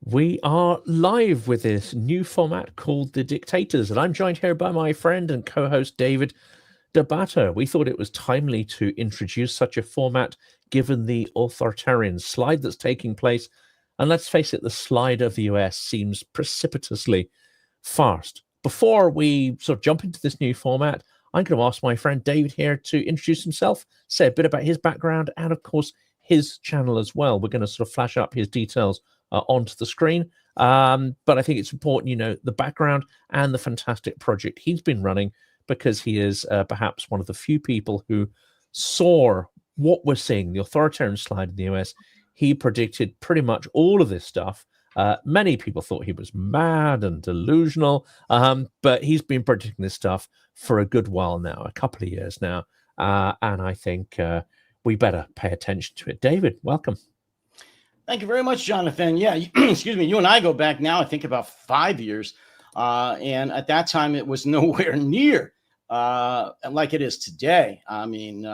We are live with this new format called The Dictators, and I'm joined here by my friend and co-host David DeBatto. We thought it was timely to introduce such a format given the authoritarian slide that's taking place. And let's face it, the slide of the US seems precipitously fast. Before we sort of jump into this new format, I'm going to ask my friend David here to introduce himself, say a bit about his background, and of course, his channel as well. We're going to sort of flash up his details onto the screen. But I think it's important, you know, the background and the fantastic project he's been running, because he is perhaps one of the few people who saw what we're seeing, the authoritarian slide in the US. He predicted pretty much all of this stuff. Many people thought he was mad and delusional, but he's been predicting this stuff for a good while now, a couple of years now. And I think we better pay attention to it. David, welcome. Thank you very much, Jonathan. Yeah, excuse me. You and I go back now, I think about 5 years. And at that time, it was nowhere near like it is today. I mean,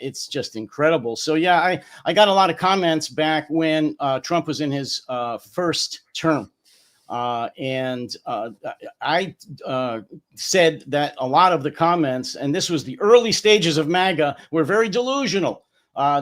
it's just incredible. So, yeah, I got a lot of comments back when Trump was in his first term. And I said that a lot of the comments, and this was the early stages of MAGA, were very delusional.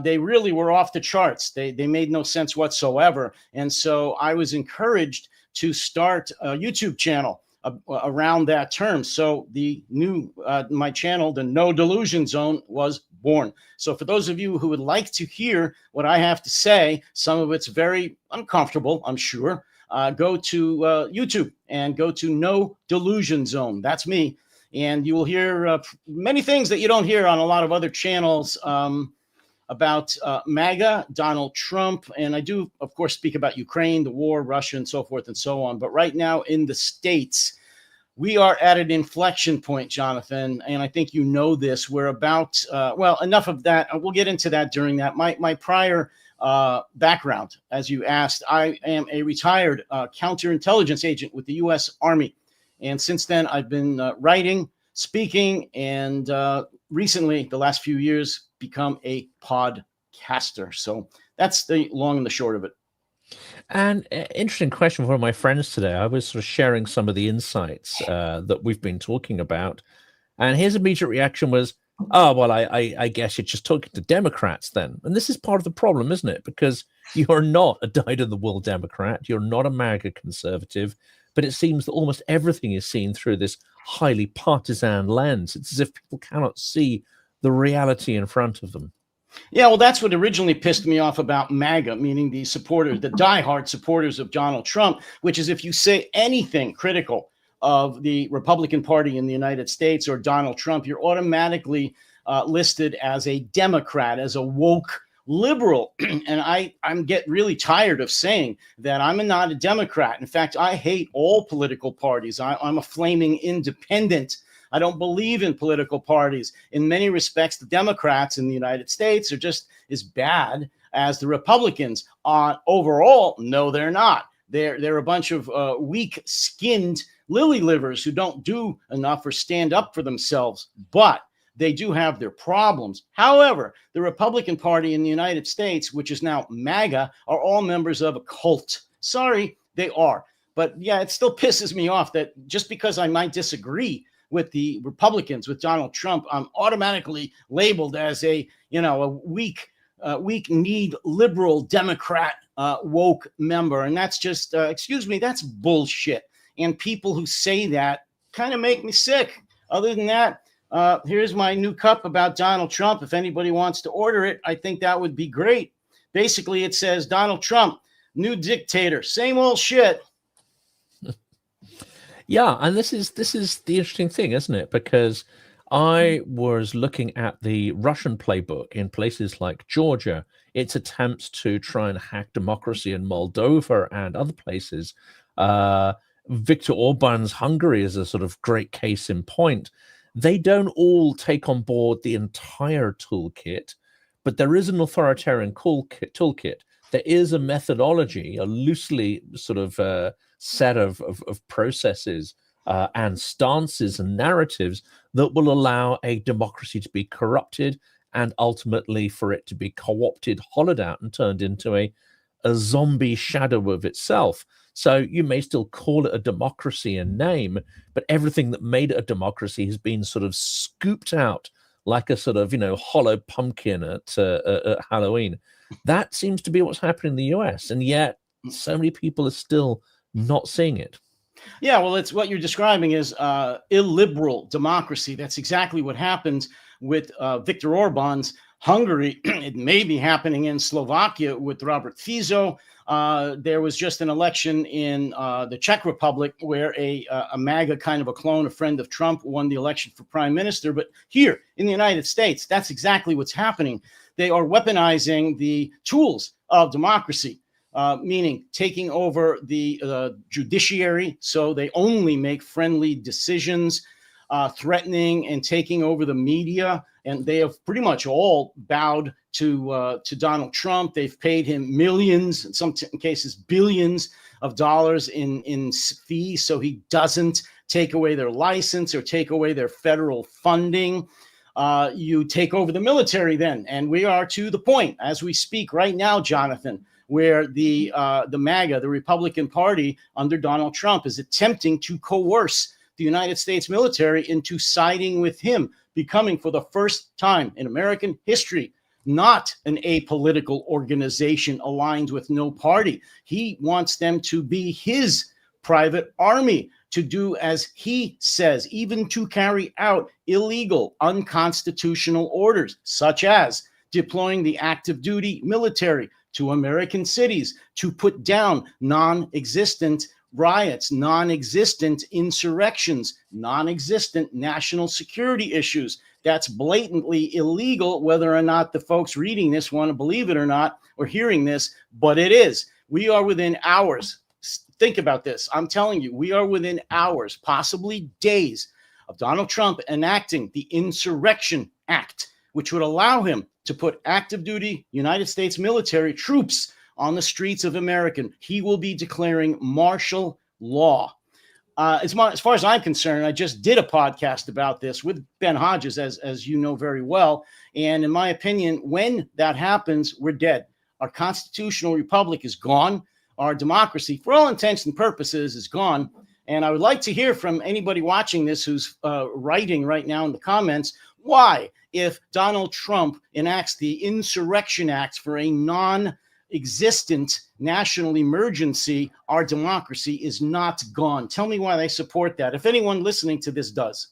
They really were off the charts. They made no sense whatsoever. And so I was encouraged to start a YouTube channel around that term. So the new, my channel, the No Delusion Zone, was born. So for those of you who would like to hear what I have to say, some of it's very uncomfortable, I'm sure, go to YouTube and go to No Delusion Zone. That's me. And you will hear many things that you don't hear on a lot of other channels about MAGA, Donald Trump. And I do, of course, speak about Ukraine, the war, Russia, and so forth and so on. But right now in the States, we are at an inflection point, Jonathan. And I think you know this. We're about, well, enough of that. We'll get into that during that. My prior background, as you asked, I am a retired counterintelligence agent with the U.S. Army. And since then, I've been writing, speaking, and recently, the last few years, become a podcaster. So that's the long and the short of it. And interesting question for one of my friends today. I was sort of sharing some of the insights that we've been talking about, and his immediate reaction was, oh, well, I guess you're just talking to Democrats then. And this is part of the problem, isn't it? Because you're not a dyed-in-the-wool Democrat. You're not a MAGA conservative. But it seems that almost everything is seen through this highly partisan lens. It's as if people cannot see the reality in front of them. Yeah, well, that's what originally pissed me off about MAGA, meaning the supporters, the diehard supporters of Donald Trump, which is if you say anything critical of the Republican Party in the United States or Donald Trump, you're automatically listed as a Democrat, as a woke liberal. And I'm get really tired of saying that I'm not a Democrat. In fact, I hate all political parties. I'm a flaming independent. I don't believe in political parties. In many respects, the Democrats in the United States are just as bad as the Republicans. Overall, no, they're not. They're a bunch of weak-skinned lily livers who don't do enough or stand up for themselves. But they do have their problems. However, the Republican Party in the United States, which is now MAGA, are all members of a cult. Sorry, they are. But yeah, it still pisses me off that just because I might disagree with the Republicans, with Donald Trump, I'm automatically labeled as a weak-kneed liberal Democrat woke member. And that's just, excuse me, that's bullshit. And people who say that kind of make me sick. Other than that, here's my new cup about Donald Trump. If anybody wants to order it, I think that would be great. Basically, it says Donald Trump, new dictator, same old shit. Yeah, and this is the interesting thing, isn't it? Because I was looking at the Russian playbook in places like Georgia, its attempts to try and hack democracy in Moldova and other places. Viktor Orban's Hungary is a sort of great case in point. They don't all take on board the entire toolkit, but there is an authoritarian toolkit. There is a methodology, a loosely sort of set of processes and stances and narratives that will allow a democracy to be corrupted and ultimately for it to be co-opted, hollowed out, and turned into a zombie shadow of itself. So you may still call it a democracy in name, but everything that made it a democracy has been sort of scooped out like a sort of, hollow pumpkin at Halloween. That seems to be what's happening in the US, and yet so many people are still not seeing it. Yeah, well, it's what you're describing is illiberal democracy. That's exactly what happens with Viktor Orban's Hungary. It may be happening in Slovakia with Robert Fico. There was just an election in the Czech Republic where a MAGA kind of a clone, a friend of Trump, won the election for prime minister. But here in the United States, that's exactly what's happening. They are weaponizing the tools of democracy. Meaning taking over the judiciary, so they only make friendly decisions, threatening and taking over the media, and they have pretty much all bowed to Donald Trump. They've paid him millions, in some cases billions of dollars in fees, so he doesn't take away their license or take away their federal funding. You take over the military then, and we are to the point as we speak right now, Jonathan, where the MAGA, the Republican Party under Donald Trump, is attempting to coerce the United States military into siding with him, becoming for the first time in American history not an apolitical organization aligned with no party. He wants them to be his private army, to do as he says, even to carry out illegal, unconstitutional orders, such as deploying the active duty military to American cities, to put down non-existent riots, non-existent insurrections, non-existent national security issues. That's blatantly illegal, whether or not the folks reading this want to believe it or not, or hearing this, but it is. We are within hours. Think about this. I'm telling you, we are within hours, possibly days, of Donald Trump enacting the Insurrection Act, which would allow him to put active duty United States military troops on the streets of America. He will be declaring martial law. As far as I'm concerned, I just did a podcast about this with Ben Hodges, as you know very well. And in my opinion, when that happens, we're dead. Our constitutional republic is gone. Our democracy, for all intents and purposes, is gone. And I would like to hear from anybody watching this who's writing right now in the comments, why, if Donald Trump enacts the Insurrection Act for a non-existent national emergency, our democracy is not gone. Tell me why they support that, if anyone listening to this does.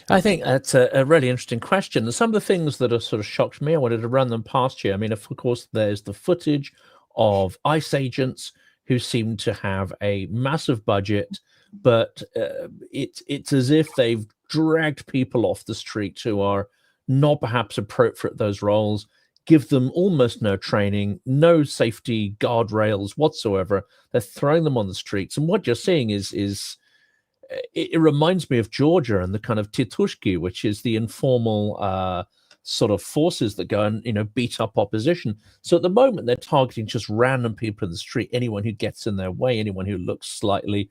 I think that's a really interesting question. And some of the things that have sort of shocked me, I wanted to run them past you. I mean, of course, there's the footage of ICE agents who seem to have a massive budget, but it's as if they've dragged people off the street who are not perhaps appropriate for those roles, give them almost no training, no safety guardrails whatsoever. They're throwing them on the streets. And what you're seeing is it reminds me of Georgia and the kind of titushki, which is the informal sort of forces that go and beat up opposition. So at the moment they're targeting just random people in the street, anyone who gets in their way, anyone who looks slightly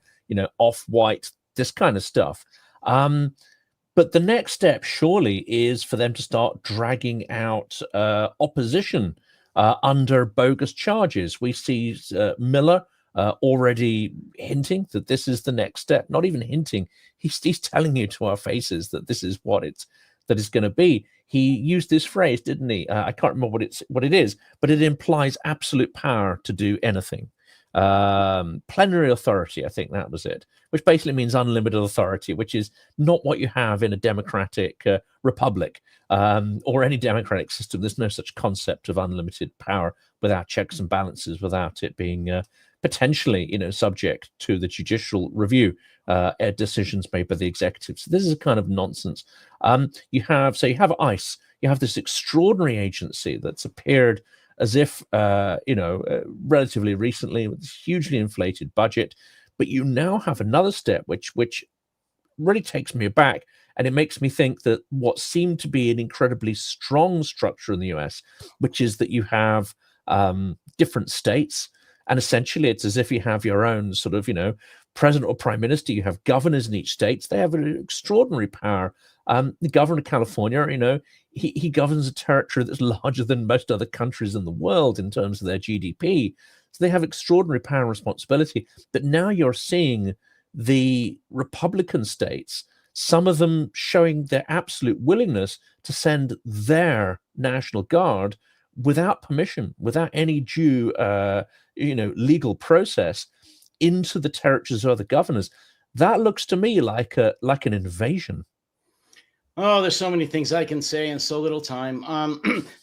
off-white, this kind of stuff. But the next step surely is for them to start dragging out opposition under bogus charges. We see Miller already hinting that this is the next step. Not even hinting, he's telling you to our faces that this is what it's going to be. He used this phrase, didn't he? I can't remember what it is, but it implies absolute power to do anything. Plenary authority, I think that was it, which basically means unlimited authority, which is not what you have in a democratic republic or any democratic system. There's no such concept of unlimited power without checks and balances, without it being potentially, subject to the judicial review decisions made by the executive. So this is a kind of nonsense. You have ICE. You have this extraordinary agency that's appeared as if, relatively recently, with this hugely inflated budget. But you now have another step, which really takes me aback, and it makes me think that what seemed to be an incredibly strong structure in the US, which is that you have different states, and essentially it's as if you have your own sort of, president or prime minister. You have governors in each state. They have an extraordinary power. The governor of California, he governs a territory that's larger than most other countries in the world in terms of their GDP. So they have extraordinary power and responsibility. But now you're seeing the Republican states, some of them showing their absolute willingness to send their National Guard without permission, without any due, legal process into the territories of other governors. That looks to me like an invasion. Oh, there's so many things I can say in so little time.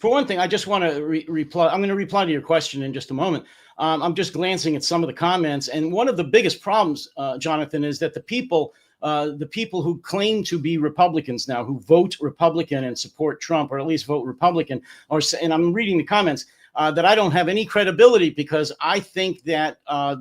For one thing, I just want to reply. I'm going to reply to your question in just a moment. I'm just glancing at some of the comments, and one of the biggest problems, Jonathan, is that the people who claim to be Republicans now, who vote Republican and support Trump, or at least vote Republican, and I'm reading the comments, that I don't have any credibility because I think that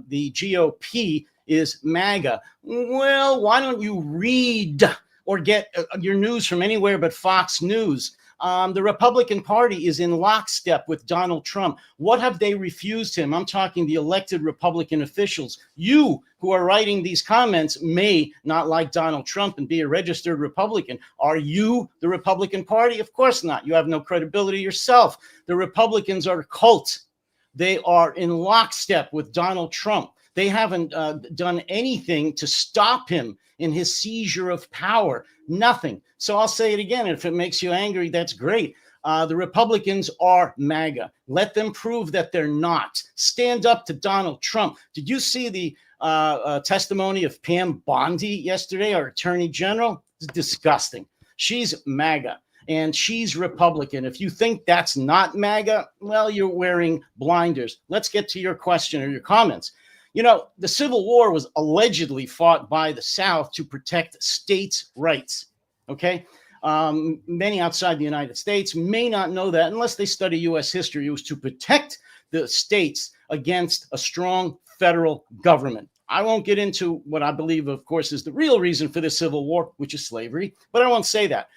the GOP is MAGA. Well, why don't you read or get your news from anywhere but Fox News? The Republican Party is in lockstep with Donald Trump. What have they refused him? I'm talking the elected Republican officials. You who are writing these comments may not like Donald Trump and be a registered Republican. Are you the Republican Party? Of course not. You have no credibility yourself. The Republicans are a cult. They are in lockstep with Donald Trump. They haven't done anything to stop him in his seizure of power. Nothing. So I'll say it again. If it makes you angry, that's great. The Republicans are MAGA. Let them prove that they're not. Stand up to Donald Trump. Did you see the testimony of Pam Bondi yesterday, our Attorney General? It's disgusting. She's MAGA. And she's Republican. If you think that's not MAGA, well, you're wearing blinders. Let's get to your question or your comments. You know, the Civil War was allegedly fought by the South to protect states' rights. Okay. Many outside the United States may not know that unless they study U.S. history. It was to protect the states against a strong federal government. I won't get into what I believe, of course, is the real reason for the Civil War, which is slavery, but I won't say that.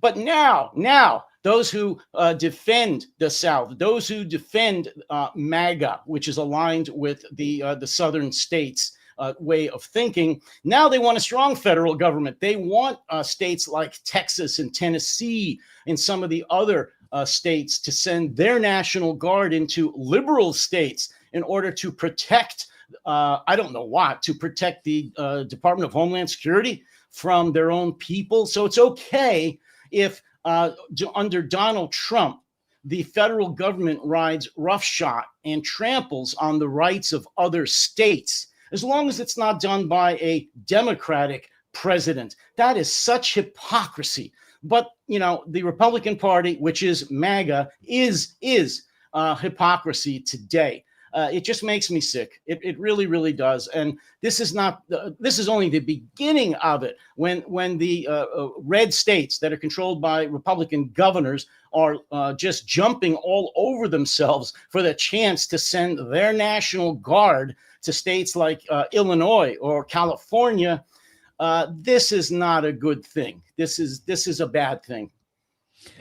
But now, those who defend the South, those who defend MAGA, which is aligned with the southern states' way of thinking, now they want a strong federal government. They want states like Texas and Tennessee and some of the other states to send their National Guard into liberal states in order to protect, I don't know what, to protect the Department of Homeland Security from their own people. So it's okay if under Donald Trump, the federal government rides roughshod and tramples on the rights of other states, as long as it's not done by a Democratic president. That is such hypocrisy. But, you know, the Republican Party, which is MAGA, is hypocrisy today. It just makes me sick. It really, really does. And this is not. This is only the beginning of it. When the red states that are controlled by Republican governors are just jumping all over themselves for the chance to send their National Guard to states like Illinois or California, this is not a good thing. This is a bad thing.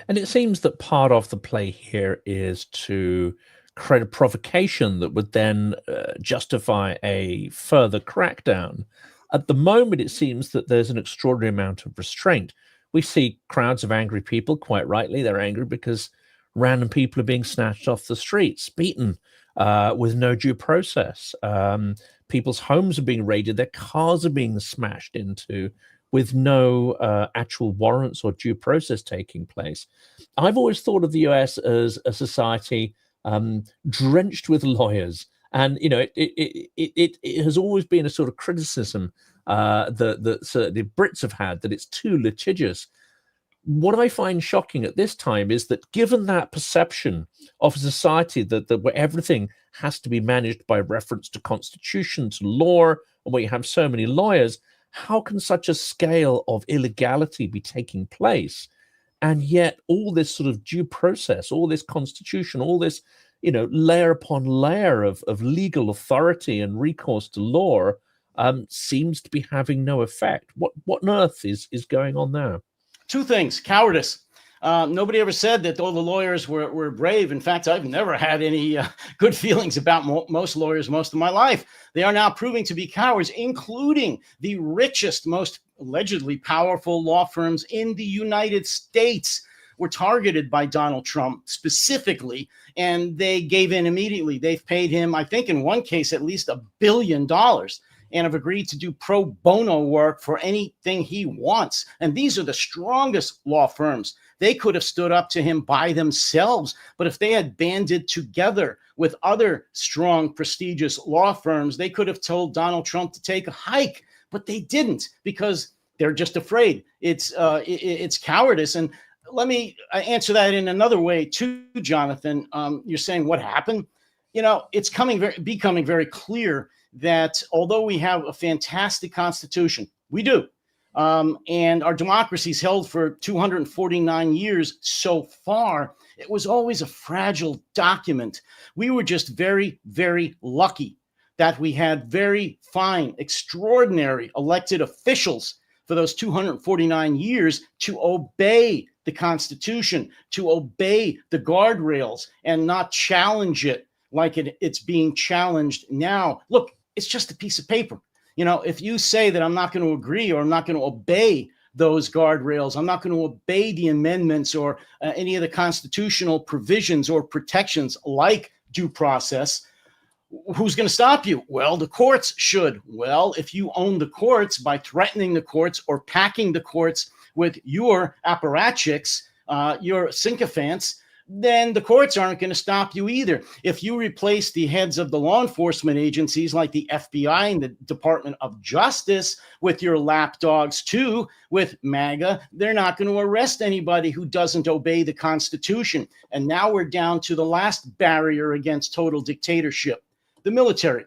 And it seems that part of the play here is to create a provocation that would then justify a further crackdown. At the moment, it seems that there's an extraordinary amount of restraint. We see crowds of angry people, quite rightly. They're angry because random people are being snatched off the streets, beaten with no due process. People's homes are being raided. Their cars are being smashed into with no actual warrants or due process taking place. I've always thought of the US as a society drenched with lawyers, and you know it has always been a sort of criticism that the Brits have had, that it's too litigious. What I find shocking at this time is that, given that perception of a society that where everything has to be managed by reference to constitution, to law, and where you have so many lawyers, how can such a scale of illegality be taking place? And yet all this sort of due process, all this constitution, all this, you know, layer upon layer of legal authority and recourse to law seems to be having no effect. What on earth is going on there? Two things: cowardice. Nobody ever said that all the lawyers were brave. In fact, I've never had any good feelings about most lawyers most of my life. They are now proving to be cowards, including the richest, most allegedly powerful law firms in the United States. were targeted by Donald Trump specifically, and they gave in immediately. They've paid him, I think in one case, at least $1 billion, and have agreed to do pro bono work for anything he wants. And these are the strongest law firms. They could have stood up to him by themselves, but if they had banded together with other strong, prestigious law firms, they could have told Donald Trump to take a hike, but they didn't because they're just afraid. It's cowardice. And let me answer that in another way too, Jonathan. You're saying what happened? You know, it's becoming very clear that although we have a fantastic constitution, we do, and our democracy's held for 249 years so far, it was always a fragile document. We were just very, very lucky that we had very fine, extraordinary elected officials for those 249 years to obey the Constitution, to obey the guardrails and not challenge it like it's being challenged now. Look, it's just a piece of paper. You know, if you say that I'm not going to agree or I'm not going to obey those guardrails, I'm not going to obey the amendments or any of the constitutional provisions or protections like due process, who's going to stop you? Well, the courts should. Well, if you own the courts by threatening the courts or packing the courts with your apparatchiks, your sycophants, then the courts aren't going to stop you either. If you replace the heads of the law enforcement agencies like the FBI and the Department of Justice with your lapdogs too, with MAGA, they're not going to arrest anybody who doesn't obey the Constitution. And now we're down to the last barrier against total dictatorship, the military.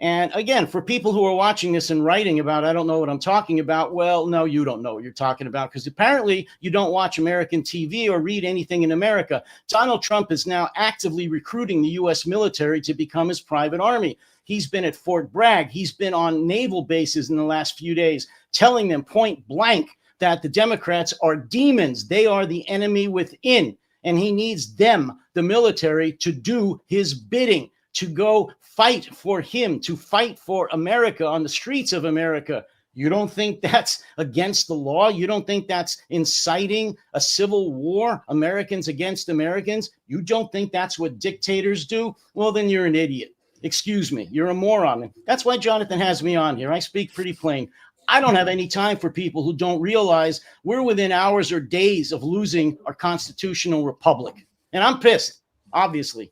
And again, for people who are watching this and writing about, I don't know what I'm talking about. Well, no, you don't know what you're talking about because apparently you don't watch American TV or read anything in America. Donald Trump is now actively recruiting the U.S. military to become his private army. He's been at Fort Bragg. He's been on naval bases in the last few days, telling them point blank that the Democrats are demons. They are the enemy within, and he needs them, the military, to do his bidding, to go fight for him, to fight for America on the streets of America. You don't think that's against the law? You don't think that's inciting a civil war, Americans against Americans? You don't think that's what dictators do? Well, then you're an idiot. Excuse me, you're a moron. That's why Jonathan has me on here. I speak pretty plain. I don't have any time for people who don't realize we're within hours or days of losing our constitutional republic. And I'm pissed, obviously.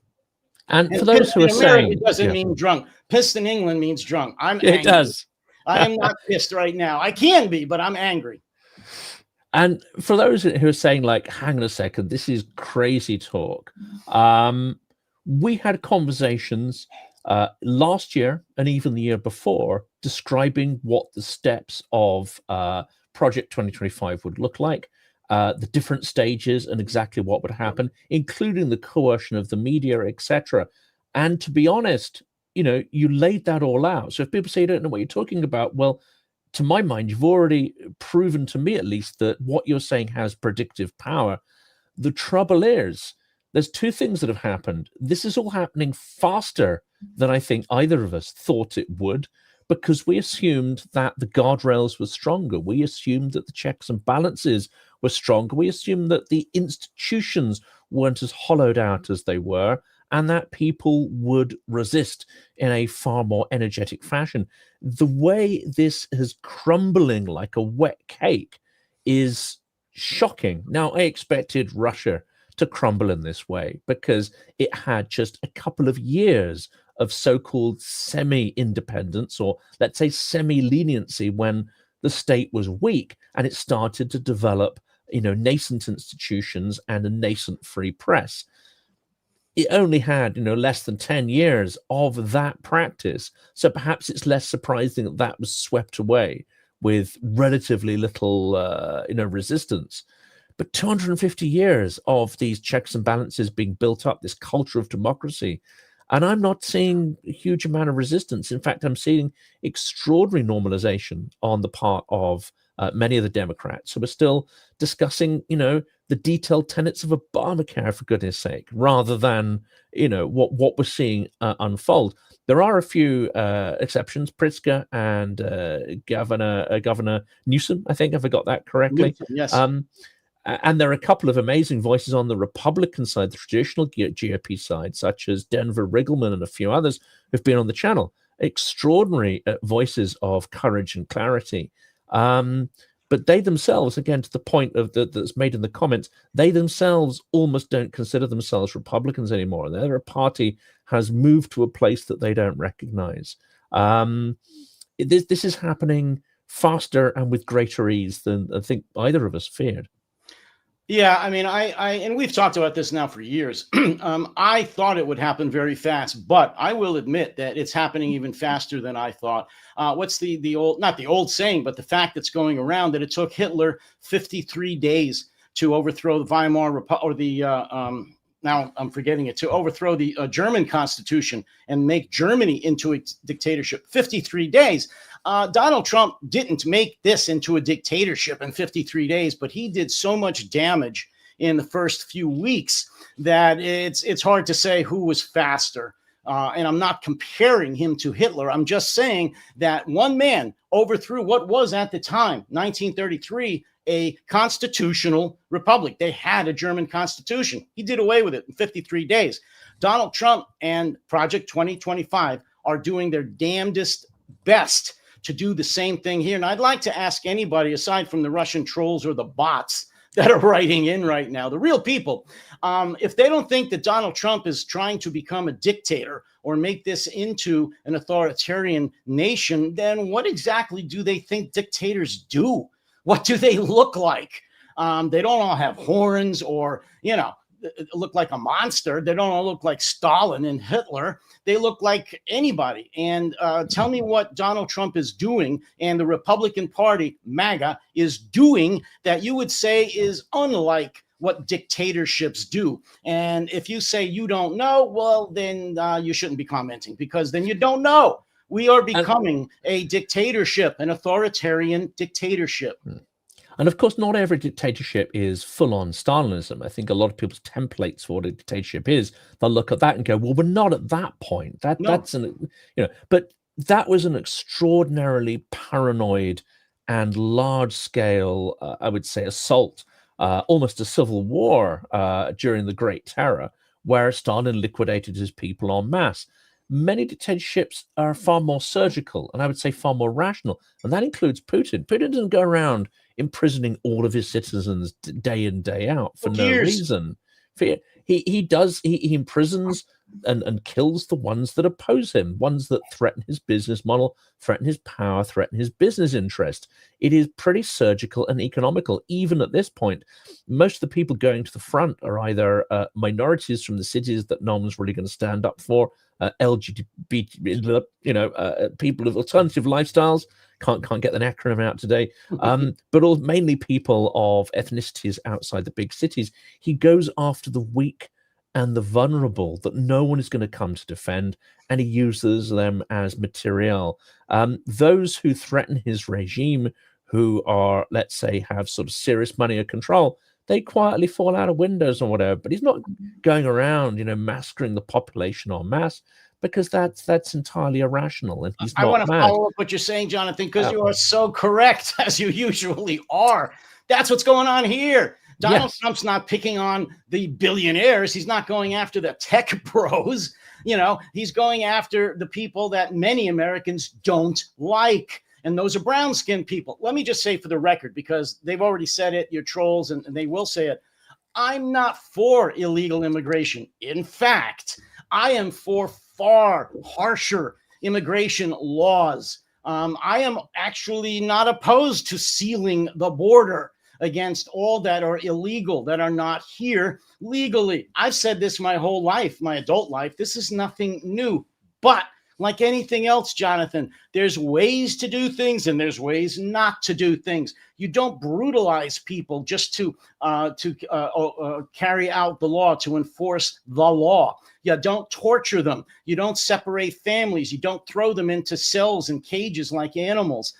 And for those who are saying, it doesn't mean drunk. Pissed in England means drunk. I'm it angry. Does. I am not pissed right now. I can be, but I'm angry. And for those who are saying, like, hang on a second, this is crazy talk. We had conversations last year and even the year before describing what the steps of Project 2025 would look like. The different stages and exactly what would happen, including the coercion of the media, etc. And to be honest, you know, you laid that all out. So if people say you don't know what you're talking about, well, to my mind, you've already proven to me at least that what you're saying has predictive power. The trouble is, there's two things that have happened. This is all happening faster than I think either of us thought it would, because we assumed that the guardrails were stronger. We assumed that the checks and balances were stronger. We assumed that the institutions weren't as hollowed out as they were, and that people would resist in a far more energetic fashion. The way this is crumbling like a wet cake is shocking. Now, I expected Russia to crumble in this way because it had just a couple of years of so-called semi-independence, or let's say semi-leniency, when the state was weak and it started to develop, you know, nascent institutions and a nascent free press. It only had, you know, less than 10 years of that practice. So perhaps it's less surprising that that was swept away with relatively little, you know, resistance. But 250 years of these checks and balances being built up, this culture of democracy, and I'm not seeing a huge amount of resistance. In fact, I'm seeing extraordinary normalization on the part of many of the Democrats who are still discussing, you know, the detailed tenets of Obamacare, for goodness sake, rather than, you know, what we're seeing unfold. There are a few exceptions, Pritzker and Governor Newsom, I think, if I got that correctly. Newsom, yes. And there are a couple of amazing voices on the Republican side, the traditional GOP side, such as Denver Riggleman and a few others who've been on the channel. Extraordinary voices of courage and clarity. But they themselves, again, to the point of that's made in the comments, they themselves almost don't consider themselves Republicans anymore. Their party has moved to a place that they don't recognize. This is happening faster and with greater ease than I think either of us feared. Yeah, I mean, and we've talked about this now for years. I thought it would happen very fast, but I will admit that it's happening even faster than I thought. What's the old, not the old saying, but the fact that's going around that it took Hitler 53 days to overthrow the Weimar Republic, or the now I'm forgetting it, to overthrow the German Constitution and make Germany into a dictatorship. 53 days. Donald Trump didn't make this into a dictatorship in 53 days, but he did so much damage in the first few weeks that it's hard to say who was faster. And I'm not comparing him to Hitler. I'm just saying that one man overthrew what was at the time, 1933, a constitutional republic. They had a German constitution. He did away with it in 53 days. Donald Trump and Project 2025 are doing their damnedest best to do the same thing here. And I'd like to ask anybody, aside from the Russian trolls or the bots that are writing in right now, the real people, if they don't think that Donald Trump is trying to become a dictator or make this into an authoritarian nation, then what exactly do they think dictators do? What do they look like? They don't all have horns or, look like a monster. They don't all look like Stalin and Hitler. They look like anybody. And tell me what Donald Trump is doing and the Republican Party, MAGA, is doing that you would say is unlike what dictatorships do. And if you say you don't know, well, then you shouldn't be commenting, because then you don't know. We are becoming a dictatorship, an authoritarian dictatorship. And of course, not every dictatorship is full-on Stalinism. I think a lot of people's templates for what a dictatorship is, they'll look at that and go, well, we're not at that point. That's but that was an extraordinarily paranoid and large-scale, I would say, assault, almost a civil war during the Great Terror, where Stalin liquidated his people en masse. Many dictatorships are far more surgical, and I would say far more rational, and that includes Putin. Putin doesn't go around imprisoning all of his citizens day in, day out for no reason. He imprisons and kills the ones that oppose him, ones that threaten his business model, threaten his power, threaten his business interest. It is pretty surgical and economical. Even at this point, most of the people going to the front are either minorities from the cities that no one's really going to stand up for, LGBT, people of alternative lifestyles. Can't get an acronym out today, but all mainly people of ethnicities outside the big cities. He goes after the weak and the vulnerable that no one is going to come to defend, and he uses them as material. Those who threaten his regime, who are, let's say, have sort of serious money or control, they quietly fall out of windows or whatever. But he's not going around, massacring the population en masse, because that's entirely irrational, and he's not mad. I want to follow up what you're saying, Jonathan, because you are so correct, as you usually are. That's what's going on here. Donald Trump's not picking on the billionaires. He's not going after the tech bros. He's going after the people that many Americans don't like. And those are brown-skinned people. Let me just say for the record, because they've already said it, you're trolls, and they will say it. I'm not for illegal immigration. In fact, I am for far harsher immigration laws. I am actually not opposed to sealing the border against all that are illegal, that are not here legally. I've said this my whole life, my adult life. This is nothing new. But like anything else, Jonathan, there's ways to do things and there's ways not to do things. You don't brutalize people just to carry out the law, to enforce the law. You don't torture them. You don't separate families. You don't throw them into cells and cages like animals.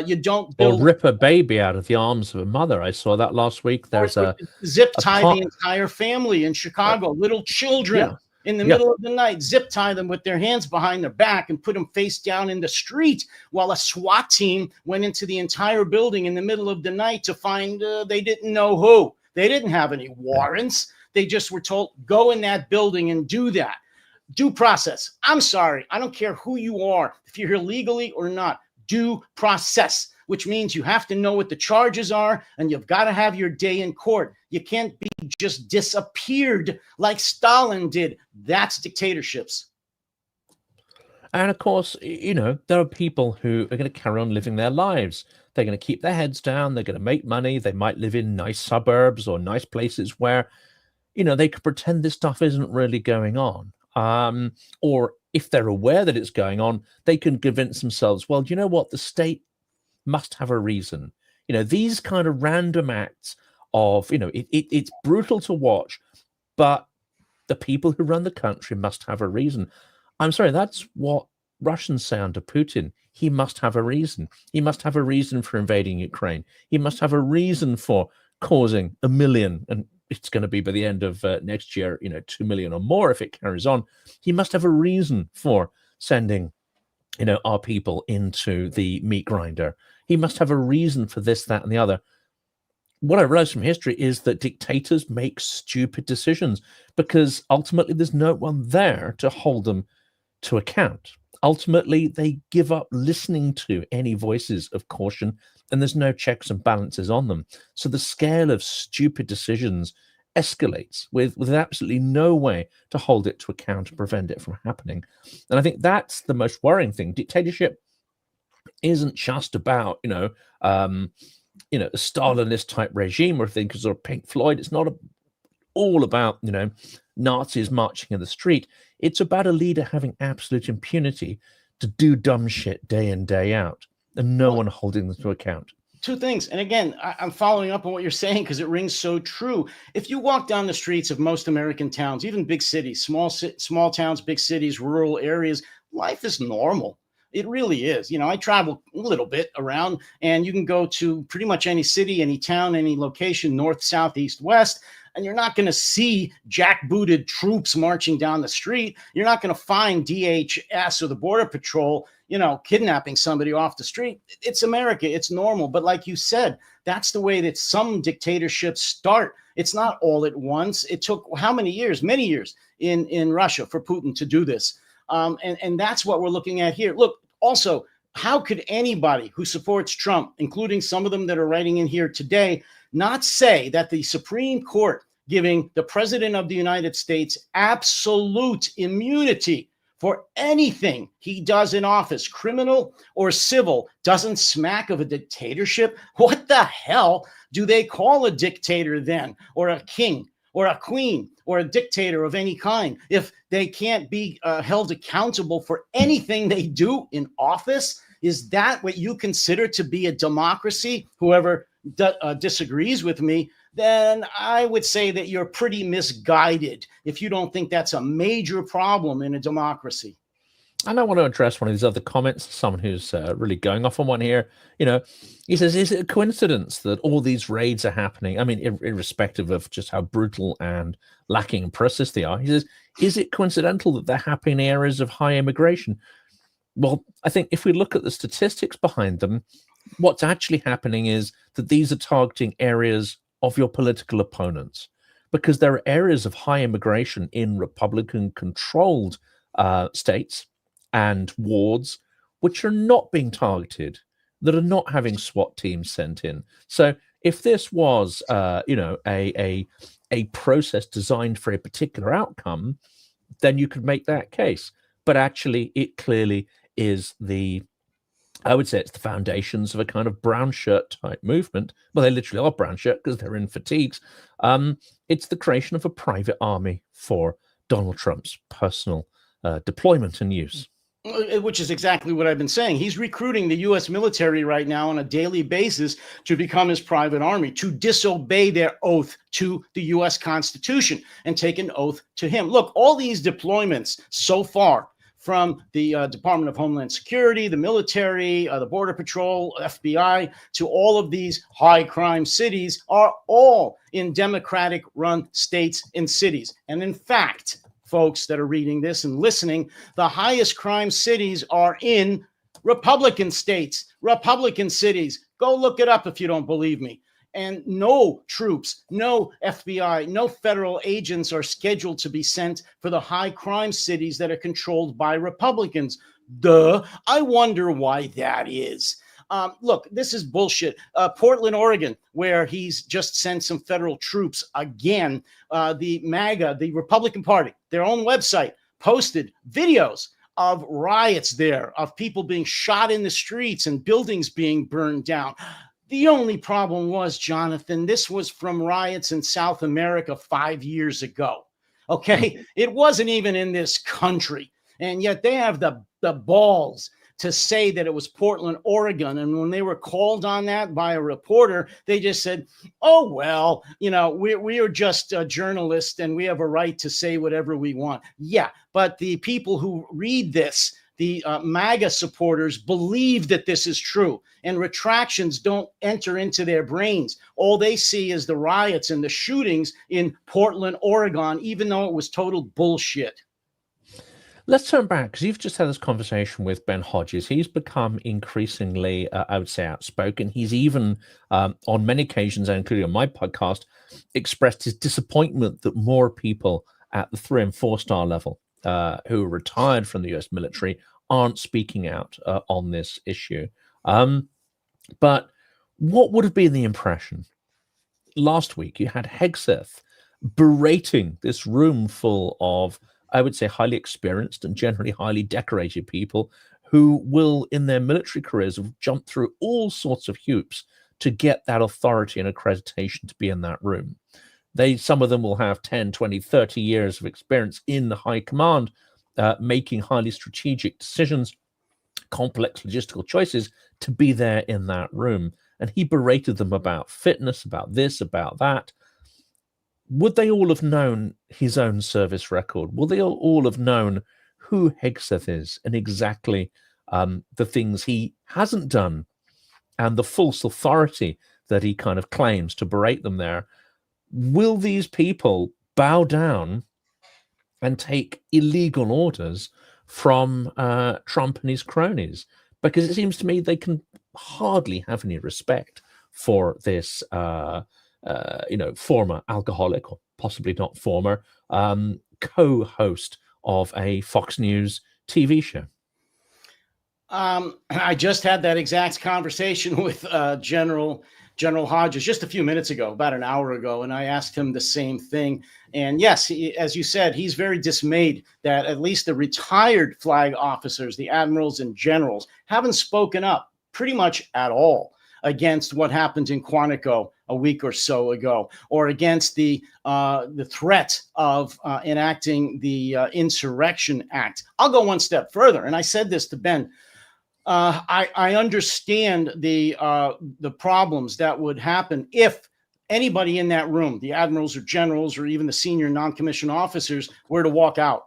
You don't build, or rip a baby out of the arms of a mother. I saw that last week. There's a zip tie the entire family in Chicago, little children. In the middle of the night, zip tie them with their hands behind their back and put them face down in the street, while a SWAT team went into the entire building in the middle of the night to find they didn't know who. They didn't have any warrants. They just were told, go in that building and do that. Due process. I'm sorry. I don't care who you are, if you're here legally or not. Due process, which means you have to know what the charges are and you've got to have your day in court. You can't be just disappeared like Stalin did. That's dictatorships. And of course, there are people who are going to carry on living their lives. They're going to keep their heads down. They're going to make money. They might live in nice suburbs or nice places where, they could pretend this stuff isn't really going on. Or if they're aware that it's going on, they can convince themselves, well, you know what? The state must have a reason. These kind of random acts of, it's brutal to watch, but the people who run the country must have a reason. I'm sorry, that's what Russians say under Putin. He must have a reason. He must have a reason for invading Ukraine. He must have a reason for causing 1 million, and it's going to be by the end of next year, 2 million or more if it carries on. He must have a reason for sending, our people into the meat grinder. He must have a reason for this, that, and the other. What I realized from history is that dictators make stupid decisions because ultimately there's no one there to hold them to account. Ultimately, they give up listening to any voices of caution, and there's no checks and balances on them. So the scale of stupid decisions escalates with absolutely no way to hold it to account and prevent it from happening. And I think that's the most worrying thing. Dictatorship isn't just about, a Stalinist type regime or things or Pink Floyd. It's not all about, Nazis marching in the street. It's about a leader having absolute impunity to do dumb shit day in, day out, and no one holding them to account. Two things. And again, I'm following up on what you're saying because it rings so true. If you walk down the streets of most American towns, even big cities, small towns, big cities, rural areas, life is normal. It really is. I travel a little bit around, and you can go to pretty much any city, any town, any location, north, south, east, west, and you're not going to see jackbooted troops marching down the street. You're not going to find DHS or the Border Patrol, kidnapping somebody off the street. It's America. It's normal. But like you said, that's the way that some dictatorships start. It's not all at once. It took how many years? Many years in Russia for Putin to do this. And that's what we're looking at here. Look, also, how could anybody who supports Trump, including some of them that are writing in here today, not say that the Supreme Court giving the President of the United States absolute immunity for anything he does in office, criminal or civil, doesn't smack of a dictatorship? What the hell do they call a dictator then, or a king, or a queen, or a dictator of any kind, if they can't be held accountable for anything they do in office? Is that what you consider to be a democracy? Whoever disagrees with me, then I would say that you're pretty misguided if you don't think that's a major problem in a democracy. And I want to address one of these other comments, someone who's really going off on one here. He says, is it a coincidence that all these raids are happening? I mean, irrespective of just how brutal and lacking in process they are, he says, is it coincidental that they're happening in areas of high immigration? Well, I think if we look at the statistics behind them, what's actually happening is that these are targeting areas of your political opponents, because there are areas of high immigration in Republican-controlled states and wards which are not being targeted, that are not having SWAT teams sent in. So if this was, a process designed for a particular outcome, then you could make that case. But actually, it clearly is I would say it's the foundations of a kind of brown shirt type movement. Well, they literally are brown shirt because they're in fatigues. It's the creation of a private army for Donald Trump's personal deployment and use. Which is exactly what I've been saying. He's recruiting the U.S. military right now on a daily basis to become his private army, to disobey their oath to the U.S. Constitution and take an oath to him. Look, all these deployments so far, from the Department of Homeland Security, the military, the Border Patrol, FBI, to all of these high crime cities, are all in Democratic-run states and cities. And in fact, folks that are reading this and listening, the highest crime cities are in Republican states, Republican cities. Go look it up if you don't believe me. and no troops, no FBI, no federal agents are scheduled to be sent for the high crime cities that are controlled by Republicans. Duh. I wonder why that is. Look, this is bullshit. Portland, Oregon, where he's just sent some federal troops again. The MAGA, the Republican Party, their own website, posted videos of riots there, of people being shot in the streets and buildings being burned down. The only problem was, Jonathan, this was from riots in South America 5 years ago. Okay? It wasn't even in this country. And yet they have the balls to say that it was Portland, Oregon. And when they were called on that by a reporter, they just said, oh, well, you know, we are just journalists and we have a right to say whatever we want. Yeah, but the people who read this, the MAGA supporters, believe that this is true, and retractions don't enter into their brains. All they see is the riots and the shootings in Portland, Oregon, even though it was total bullshit. Let's turn back, because you've just had this conversation with Ben Hodges. He's become increasingly, I would say, outspoken. He's even, on many occasions, including on my podcast, expressed his disappointment that more people at the 3 and 4 star level who are retired from the US military aren't speaking out on this issue. But what would have been the impression? Last week, you had Hegseth berating this room full of, I would say, highly experienced and generally highly decorated people who will, in their military careers, have jumped through all sorts of hoops to get that authority and accreditation to be in that room. Some of them will have 10, 20, 30 years of experience in the high command, making highly strategic decisions, complex logistical choices to be there in that room. And he berated them about fitness, about this, about that. Would they all have known his own service record? Will they all have known who Hegseth is and exactly the things he hasn't done and the false authority that he kind of claims to berate them there? Will these people bow down and take illegal orders from Trump and his cronies? Because it seems to me they can hardly have any respect for this former alcoholic, or possibly not former, co-host of a Fox News TV show. I just had that exact conversation with General Hodges just a few minutes ago, about an hour ago, and I asked him the same thing. And yes, as you said, he's very dismayed that at least the retired flag officers, the admirals and generals, haven't spoken up pretty much at all against what happened in Quantico a week or so ago, or against the threat of enacting the Insurrection Act. I'll go one step further, and I said this to Ben. I understand the problems that would happen if anybody in that room, the admirals or generals or even the senior non-commissioned officers, were to walk out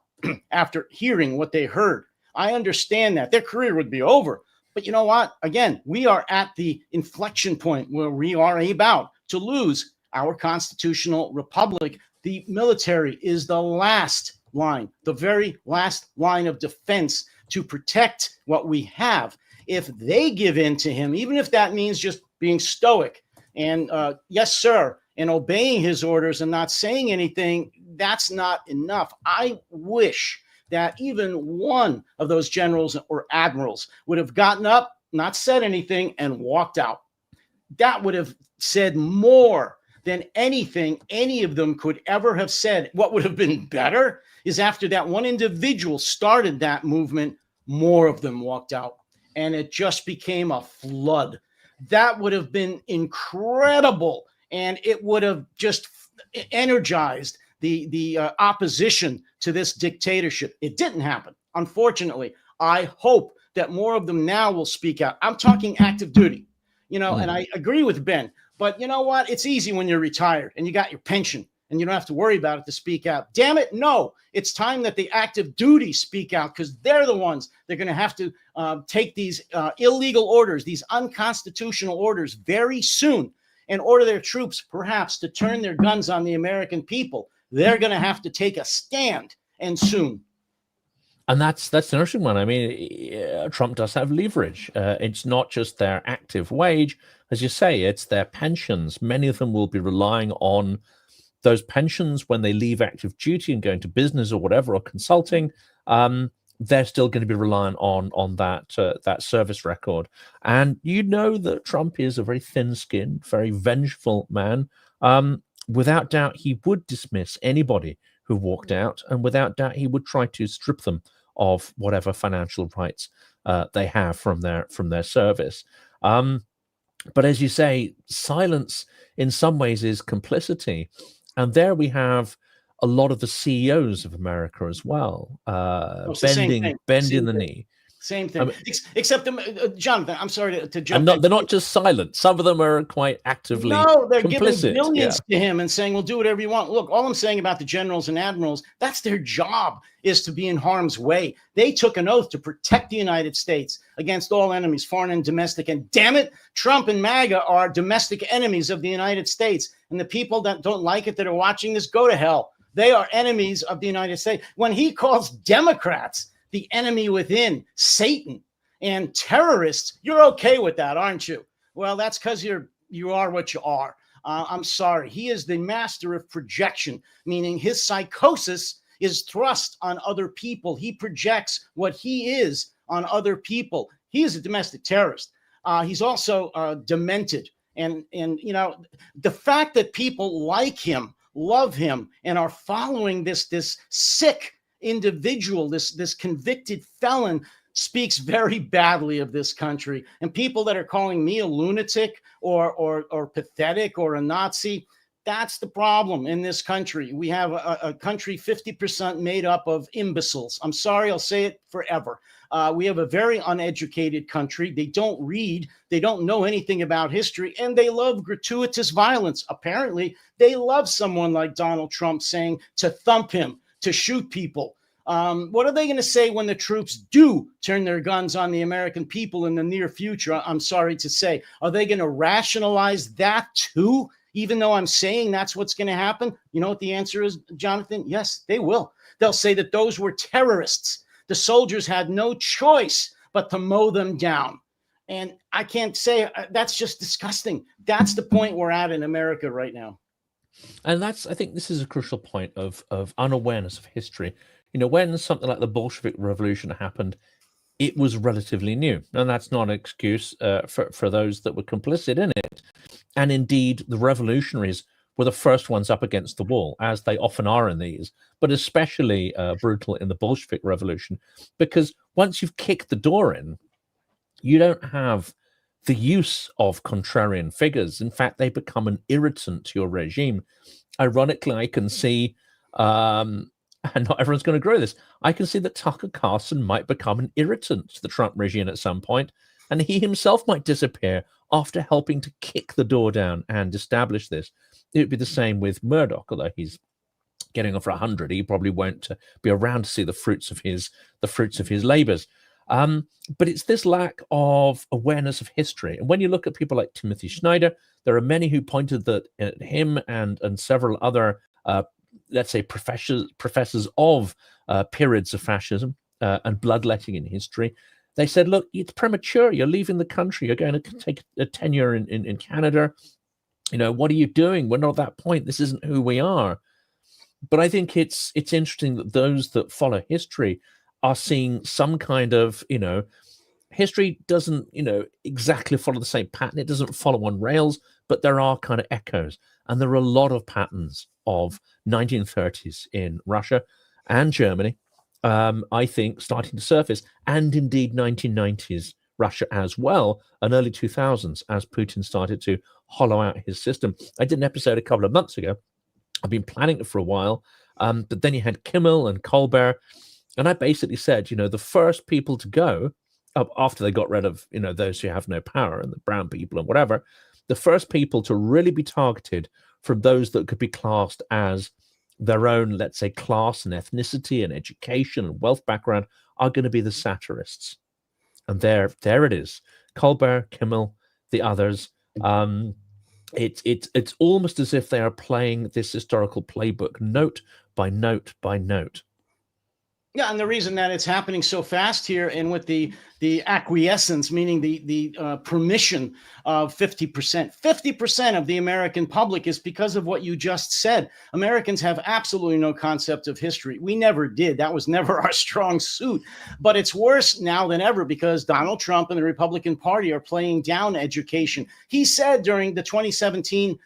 after hearing what they heard. I understand that their career would be over. But you know what? Again, we are at the inflection point where we are about to lose our constitutional republic. The military is the last line, the very last line of defense to protect what we have. If they give in to him, even if that means just being stoic and yes, sir, and obeying his orders and not saying anything, that's not enough. I wish that even one of those generals or admirals would have gotten up, not said anything, and walked out. That would have said more than anything any of them could ever have said. What would have been better is after that one individual started that movement, more of them walked out, and it just became a flood. That would have been incredible, and it would have just energized the opposition to this dictatorship. It didn't happen, unfortunately. I hope that more of them now will speak out. I'm talking active duty, and I agree with Ben. But you know what? It's easy when you're retired and you got your pension and you don't have to worry about it to speak out. Damn it, no. It's time that the active duty speak out, because they're the ones that are going to have to take these illegal orders, these unconstitutional orders very soon, and order their troops perhaps to turn their guns on the American people. They're going to have to take a stand, and soon. And that's an interesting one. I mean, Trump does have leverage. It's not just their active wage, as you say, it's their pensions. Many of them will be relying on those pensions when they leave active duty and go into business or whatever, or consulting. They're still going to be reliant on that service record. And you know that Trump is a very thin-skinned, very vengeful man. Without doubt, he would dismiss anybody who walked out, and without doubt, he would try to strip them of whatever financial rights they have from their service. But as you say, silence in some ways is complicity. And there we have a lot of the CEOs of America as well, bending the knee. Same thing. I mean, except, Jonathan, I'm sorry to jump. And they're not just silent. Some of them are quite actively they're complicit. Giving billions to him and saying, well, do whatever you want. Look, all I'm saying about the generals and admirals, that's their job, is to be in harm's way. They took an oath to protect the United States against all enemies, foreign and domestic. And damn it, Trump and MAGA are domestic enemies of the United States. And the people that don't like it, that are watching this, go to hell. They are enemies of the United States. When he calls Democrats the enemy within, Satan, and terrorists, you're okay with that, aren't you? Well, that's because you are what you are. I'm sorry. He is the master of projection, meaning his psychosis is thrust on other people. He projects what he is on other people. He is a domestic terrorist. He's also demented. And you know, the fact that people like him, love him, and are following this sick individual, this convicted felon, speaks very badly of this country. And people that are calling me a lunatic or pathetic or a Nazi, that's the problem in this country. We have a country 50% made up of imbeciles. I'm sorry, I'll say it forever. We have a very uneducated country. They don't read, they don't know anything about history, and they love gratuitous violence. Apparently, they love someone like Donald Trump saying to thump him, to shoot people. What are they going to say when the troops do turn their guns on the American people in the near future? I'm sorry to say. Are they going to rationalize that too, even though I'm saying that's what's going to happen? You know what the answer is, Jonathan? Yes, they will. They'll say that those were terrorists. The soldiers had no choice but to mow them down. And I can't say that's just disgusting. That's the point we're at in America right now. And I think this is a crucial point of unawareness of history. You know, when something like the Bolshevik Revolution happened, it was relatively new. And that's not an excuse for those that were complicit in it. And indeed, the revolutionaries were the first ones up against the wall, as they often are in these, but especially brutal in the Bolshevik Revolution, because once you've kicked the door in, you don't have the use of contrarian figures. In fact, they become an irritant to your regime. Ironically, I can see, and not everyone's going to agree with this, I can see that Tucker Carlson might become an irritant to the Trump regime at some point, and he himself might disappear after helping to kick the door down and establish this. It would be the same with Murdoch, although he's getting on for 100. He probably won't be around to see the fruits of his labors. But it's this lack of awareness of history. And when you look at people like Timothy Snyder, there are many who pointed that at him and several other, let's say, professors of periods of fascism and bloodletting in history. They said, look, it's premature. You're leaving the country. You're going to take a tenure in Canada. You know, what are you doing? We're not at that point. This isn't who we are. But I think it's interesting that those that follow history are seeing some kind of, you know, history doesn't, you know, exactly follow the same pattern. It doesn't follow on rails, but there are kind of echoes. And there are a lot of patterns of 1930s in Russia and Germany, I think, starting to surface, and indeed 1990s Russia as well, and early 2000s as Putin started to hollow out his system. I did an episode a couple of months ago. I've been planning it for a while, but then you had Kimmel and Colbert, and I basically said, you know, the first people to go, after they got rid of, you know, those who have no power and the brown people and whatever, the first people to really be targeted from those that could be classed as their own, let's say, class and ethnicity and education and wealth background are going to be the satirists. And there it is. Colbert, Kimmel, the others. It's almost as if they are playing this historical playbook note by note by note. Yeah, and the reason that it's happening so fast here, and with the acquiescence, meaning the permission of 50% of the American public, is because of what you just said. Americans have absolutely no concept of history. We never did. That was never our strong suit. But it's worse now than ever because Donald Trump and the Republican Party are playing down education. He said during the 2017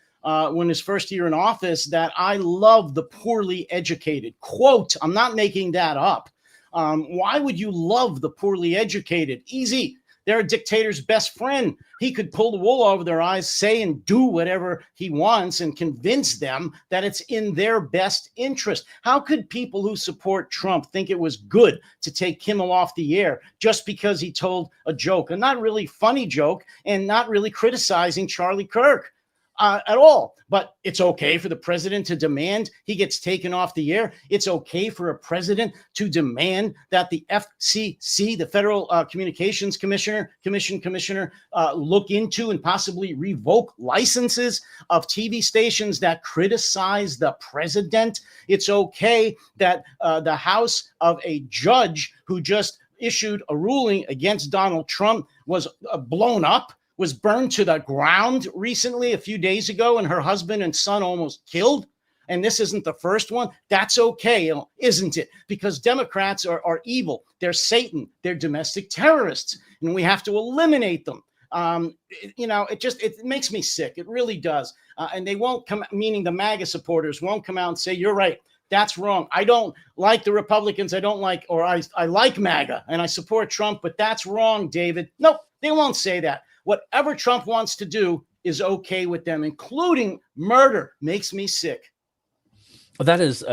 when his first year in office, that I love the poorly educated. Quote, I'm not making that up. Why would you love the poorly educated? Easy. They're a dictator's best friend. He could pull the wool over their eyes, say and do whatever he wants, and convince them that it's in their best interest. How could people who support Trump think it was good to take Kimmel off the air just because he told a joke, a not really funny joke, and not really criticizing Charlie Kirk at all? But it's okay for the president to demand he gets taken off the air. It's okay for a president to demand that the FCC, the Federal Communications Commission, look into and possibly revoke licenses of TV stations that criticize the president. It's okay that the house of a judge who just issued a ruling against Donald Trump was blown up, was burned to the ground recently, a few days ago, and her husband and son almost killed. And this isn't the first one. That's okay, isn't it? Because Democrats are evil. They're Satan. They're domestic terrorists, and we have to eliminate them. It makes me sick. It really does. And they won't come, meaning the MAGA supporters won't come out and say, you're right. That's wrong. I don't like the Republicans. I like MAGA and I support Trump, but that's wrong, David. Nope, they won't say that. Whatever Trump wants to do is okay with them, including murder. Makes me sick. Well, that is,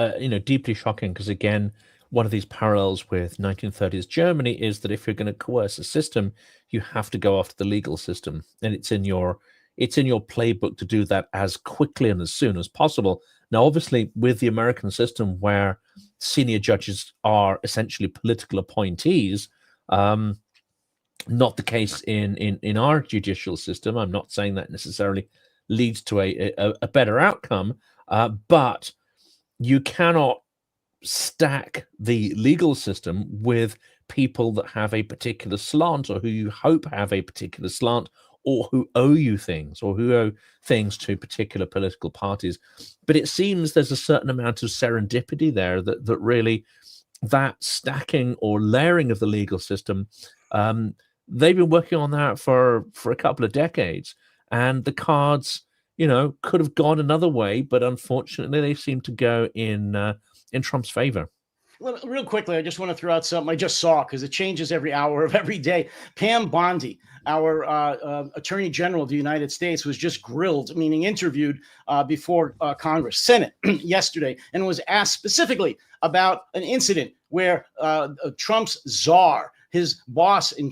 deeply shocking because, again, one of these parallels with 1930s Germany is that if you're going to coerce a system, you have to go after the legal system, and it's in your playbook to do that as quickly and as soon as possible. Now, obviously, with the American system where senior judges are essentially political appointees, not the case in our judicial system. I'm not saying that necessarily leads to a better outcome, but you cannot stack the legal system with people that have a particular slant, or who you hope have a particular slant, or who owe you things, or who owe things to particular political parties. But it seems there's a certain amount of serendipity there that really that stacking or layering of the legal system, they've been working on that for a couple of decades, and the cards, could have gone another way, but unfortunately, they seem to go in Trump's favor. Well, real quickly, I just want to throw out something I just saw because it changes every hour of every day. Pam Bondi, our Attorney General of the United States, was just grilled, meaning interviewed before Congress, Senate yesterday, and was asked specifically about an incident where Trump's czar, his boss in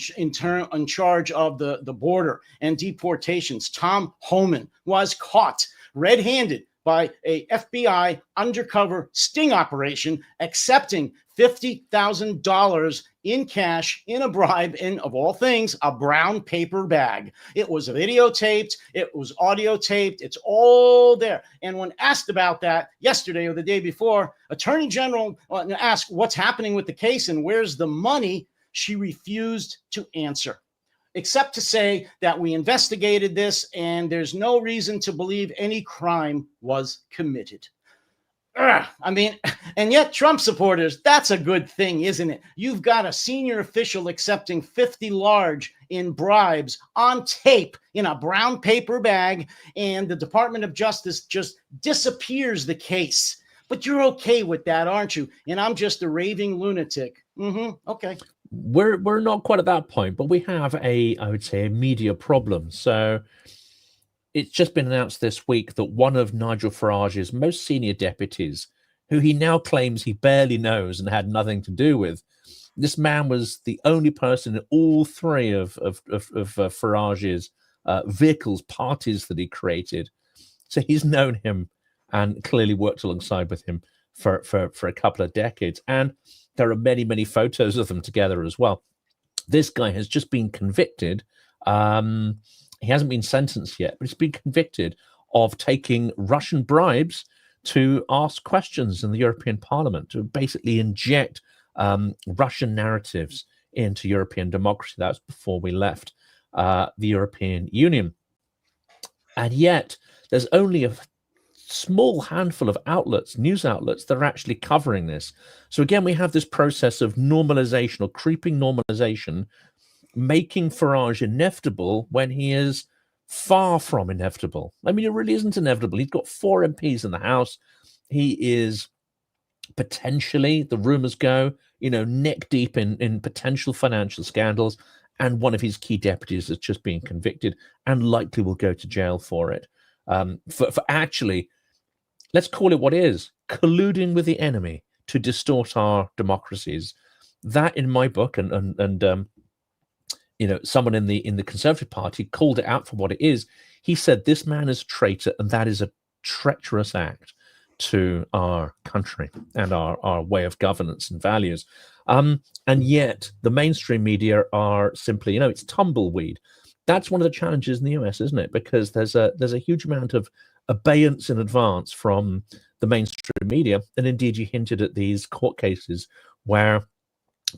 charge of the border and deportations, Tom Homan, was caught red-handed by a FBI undercover sting operation, accepting $50,000 in cash in a bribe in, of all things, a brown paper bag. It was videotaped. It was audio taped. It's all there. And when asked about that yesterday or the day before, Attorney General asked what's happening with the case and where's the money, she refused to answer, except to say that we investigated this and there's no reason to believe any crime was committed. And yet Trump supporters, that's a good thing, isn't it? You've got a senior official accepting 50 large in bribes on tape in a brown paper bag, and the Department of Justice just disappears the case. But you're okay with that, aren't you? And I'm just a raving lunatic. Okay. We're not quite at that point, but we have I would say, a media problem. So it's just been announced this week that one of Nigel Farage's most senior deputies, who he now claims he barely knows and had nothing to do with, this man was the only person in all three of Farage's vehicles, parties that he created. So he's known him and clearly worked alongside with him for a couple of decades. And there are many, many photos of them together as well. This guy has just been convicted. He hasn't been sentenced yet, but he's been convicted of taking Russian bribes to ask questions in the European Parliament, to basically inject Russian narratives into European democracy. That was before we left the European Union. And yet there's only a small handful of outlets, news outlets, that are actually covering this. So again, we have this process of normalization or creeping normalization, making Farage inevitable when he is far from inevitable. I mean, it really isn't inevitable. He's got 4 MPs in the House. He is potentially, the rumors go, neck deep in potential financial scandals. And one of his key deputies has just been convicted and likely will go to jail for it. For actually, let's call it what is, colluding with the enemy to distort our democracies. That, in my book, and someone in the Conservative Party called it out for what it is. He said this man is a traitor, and that is a treacherous act to our country and our way of governance and values. And yet the mainstream media are simply, it's tumbleweed. That's one of the challenges in the US, isn't it? Because there's a huge amount of abeyance in advance from the mainstream media. And indeed, you hinted at these court cases where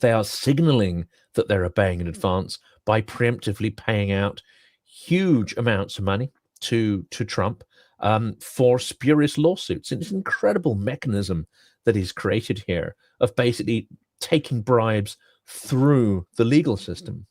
they are signaling that they're obeying in advance by preemptively paying out huge amounts of money to Trump for spurious lawsuits. It's an incredible mechanism that he's created here of basically taking bribes through the legal system.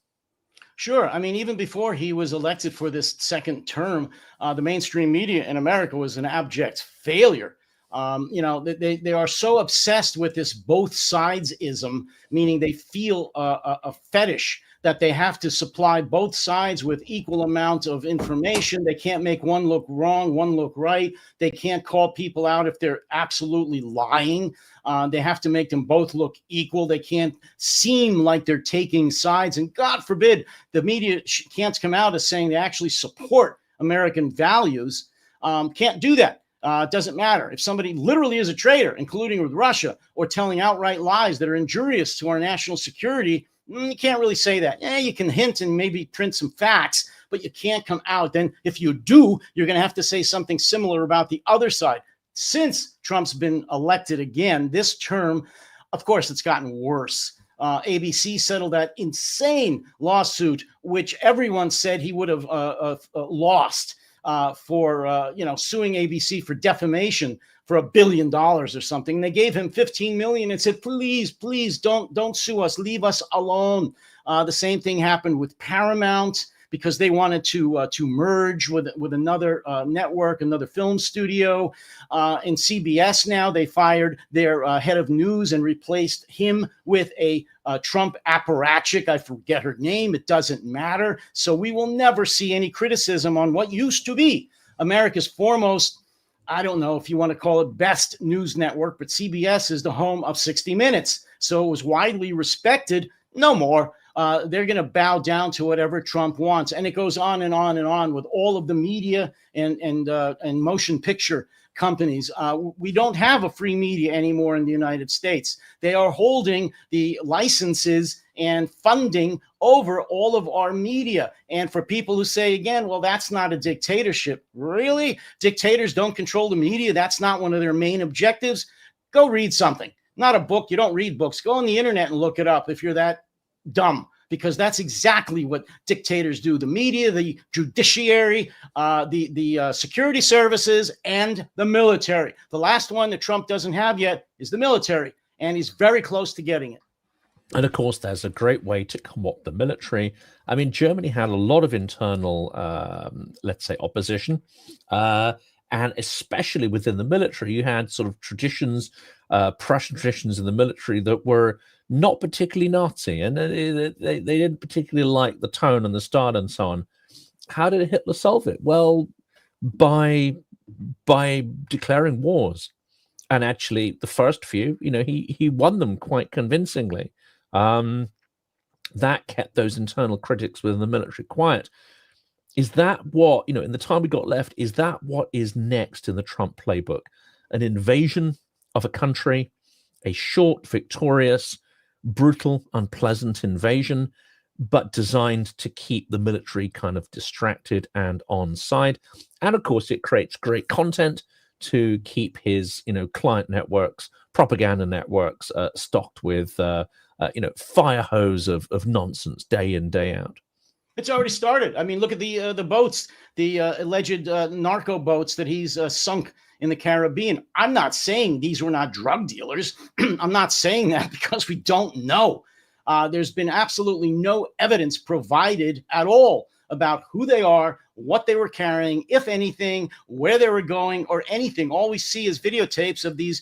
Sure. I mean, even before he was elected for this second term, the mainstream media in America was an abject failure. They are so obsessed with this both sides-ism, meaning they feel a fetish that they have to supply both sides with equal amount of information. They can't make one look wrong, one look right. They can't call people out if they're absolutely lying. They have to make them both look equal. They can't seem like they're taking sides. And God forbid the media can't come out as saying they actually support American values. Can't do that. It doesn't matter. If somebody literally is a traitor, including with Russia, or telling outright lies that are injurious to our national security, you can't really say that. You can hint and maybe print some facts, but you can't come out. Then if you do, you're going to have to say something similar about the other side. Since Trump's been elected again this term, of course, it's gotten worse. ABC settled that insane lawsuit, which everyone said he would have lost for suing ABC for defamation for $1 billion or something. They gave him $15 million and said, please don't sue us, leave us alone. The same thing happened with Paramount, because they wanted to merge with another network, another film studio. In CBS now, they fired their head of news and replaced him with a Trump apparatchik. I forget her name. It doesn't matter. So we will never see any criticism on what used to be America's foremost, I don't know if you want to call it best news network, but CBS is the home of 60 Minutes. So it was widely respected. No more. They're going to bow down to whatever Trump wants. And it goes on and on and on with all of the media and motion picture companies. We don't have a free media anymore in the United States. They are holding the licenses and funding over all of our media. And for people who say, again, well, that's not a dictatorship. Really? Dictators don't control the media? That's not one of their main objectives? Go read something. Not a book. You don't read books. Go on the internet and look it up if you're that dumb, because that's exactly what dictators do. The media, the judiciary, the security services, and the military. The last one that Trump doesn't have yet is the military, and he's very close to getting it. And of course, there's a great way to co-opt the military. I mean, Germany had a lot of internal, let's say, opposition. And especially within the military, you had sort of traditions, Prussian traditions in the military that were not particularly Nazi, and they didn't particularly like the tone and the style and so on. How did Hitler solve it? Well, by declaring wars. And actually, the first few, he won them quite convincingly. That kept those internal critics within the military quiet. Is that what, in the time we got left, is that what is next in the Trump playbook? An invasion of a country, a short, victorious, brutal, unpleasant invasion, but designed to keep the military kind of distracted and on side. And of course, it creates great content to keep his, client networks, propaganda networks stocked with, fire hose of nonsense day in, day out. It's already started. I mean, look at the boats, the alleged narco boats that he's sunk in the Caribbean. I'm not saying these were not drug dealers. I'm not saying that because we don't know. There's been absolutely no evidence provided at all about who they are, what they were carrying, if anything, where they were going, or anything. All we see is videotapes of these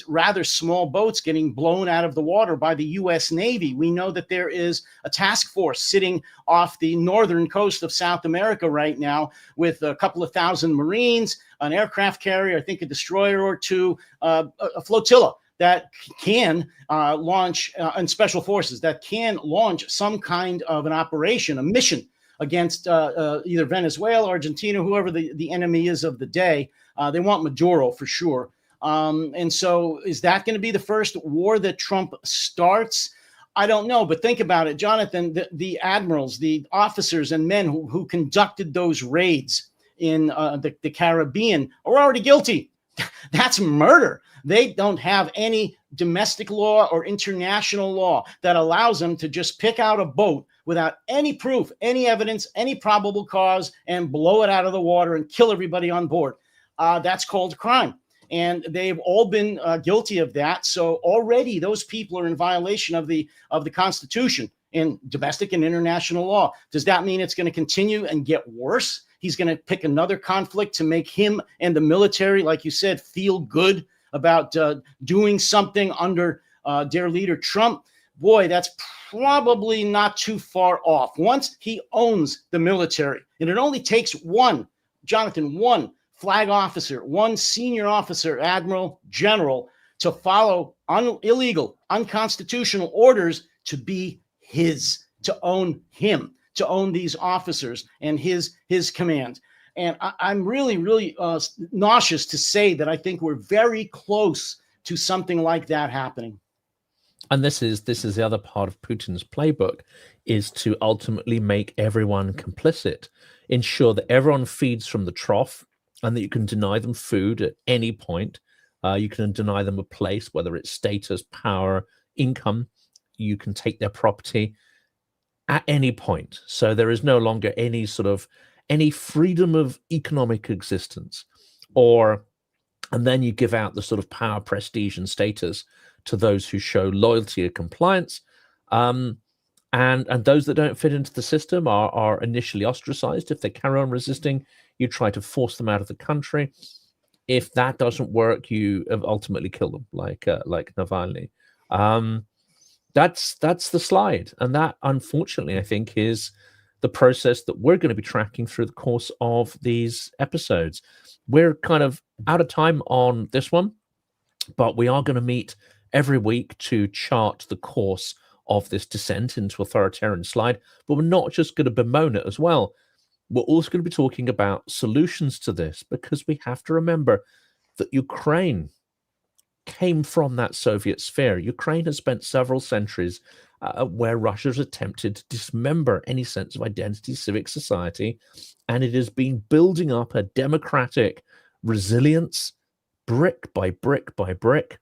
rather small boats getting blown out of the water by the U.S. Navy. We know that there is a task force sitting off the northern coast of South America right now with a couple of thousand Marines, an aircraft carrier, I think a destroyer or two, a flotilla that can launch, and special forces that can launch some kind of an operation, a mission against either Venezuela, Argentina, whoever the enemy is of the day. They want Maduro for sure. And so is that going to be the first war that Trump starts? I don't know, but think about it, Jonathan, the admirals, the officers and men who conducted those raids in the Caribbean are already guilty. That's murder. They don't have any domestic law or international law that allows them to just pick out a boat without any proof, any evidence, any probable cause, and blow it out of the water and kill everybody on board. That's called crime. And they've all been guilty of that. So already those people are in violation of the Constitution in domestic and international law. Does that mean it's going to continue and get worse? He's going to pick another conflict to make him and the military, like you said, feel good about doing something under their leader, Trump. Boy, that's probably not too far off. Once he owns the military, and it only takes one flag officer, one senior officer, admiral, general, to follow illegal, unconstitutional orders to be his, to own him, to own these officers and his command. And I'm really, really nauseous to say that I think we're very close to something like that happening. And this is the other part of Putin's playbook, is to ultimately make everyone complicit, ensure that everyone feeds from the trough, and that you can deny them food at any point. You can deny them a place, whether it's status, power, income. You can take their property at any point. So there is no longer any freedom of economic existence, and then you give out the sort of power, prestige, and status to those who show loyalty or compliance. And those that don't fit into the system are initially ostracized. If they carry on resisting, you try to force them out of the country. If that doesn't work, you ultimately kill them, like Navalny. That's the slide, and that, unfortunately, I think, is the process that we're going to be tracking through the course of these episodes. We're kind of out of time on this one, but we are going to meet every week to chart the course of this descent into authoritarian slide. But we're not just going to bemoan it as well. We're also going to be talking about solutions to this, because we have to remember that Ukraine came from that Soviet sphere. Ukraine has spent several centuries where Russia's attempted to dismember any sense of identity, civic society, and it has been building up a democratic resilience brick by brick by brick.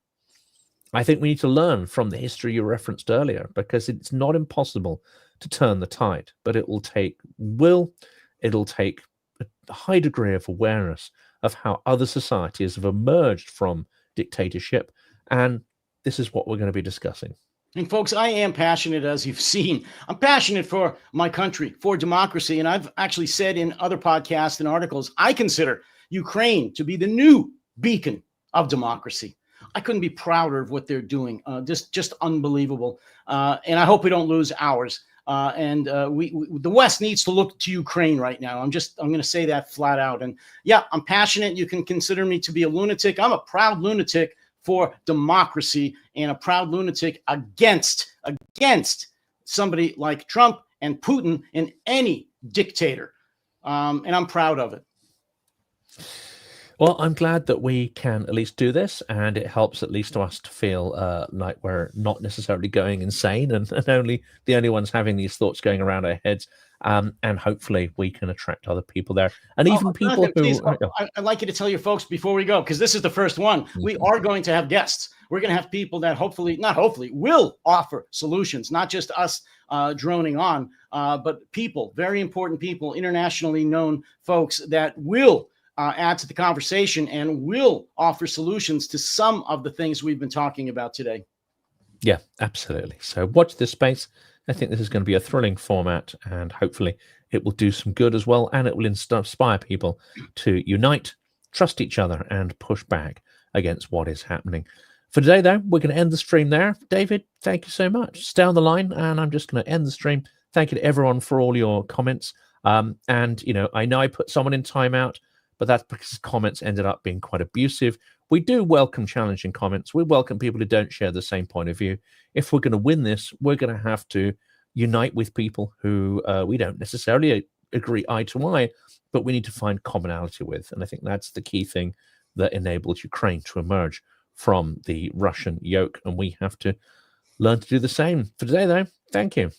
I think we need to learn from the history you referenced earlier, because it's not impossible to turn the tide, but it will take will, it'll take a high degree of awareness of how other societies have emerged from dictatorship, and this is what we're going to be discussing. And folks, I am passionate, as you've seen. I'm passionate for my country, for democracy, and I've actually said in other podcasts and articles, I consider Ukraine to be the new beacon of democracy. I couldn't be prouder of what they're doing. Just unbelievable. And I hope we don't lose ours. The West needs to look to Ukraine right now. I'm going to say that flat out. And yeah, I'm passionate. You can consider me to be a lunatic. I'm a proud lunatic for democracy and a proud lunatic against somebody like Trump and Putin and any dictator. And I'm proud of it. Well, I'm glad that we can at least do this, and it helps at least to us to feel like we're not necessarily going insane, and only the only ones having these thoughts going around our heads. And hopefully, we can attract other people there, and Oh, even people Jonathan, please, who. I'd like you to tell your folks before we go, because this is the first one. We are going to have guests. We're going to have people that not hopefully, will offer solutions, not just us droning on, but people, very important people, internationally known folks that will add to the conversation and will offer solutions to some of the things we've been talking about today. Yeah, absolutely. So watch this space. I think this is going to be a thrilling format, and hopefully it will do some good as well, and it will inspire people to unite, trust each other, and push back against what is happening. For today, though, we're going to end the stream there. David, thank you so much. Stay on the line, and I'm just going to end the stream. Thank you to everyone for all your comments. And, I know I put someone in timeout, but that's because comments ended up being quite abusive. We do welcome challenging comments. We welcome people who don't share the same point of view. If we're going to win this, we're going to have to unite with people who we don't necessarily agree eye to eye, but we need to find commonality with. And I think that's the key thing that enabled Ukraine to emerge from the Russian yoke. And we have to learn to do the same. For today, though, thank you.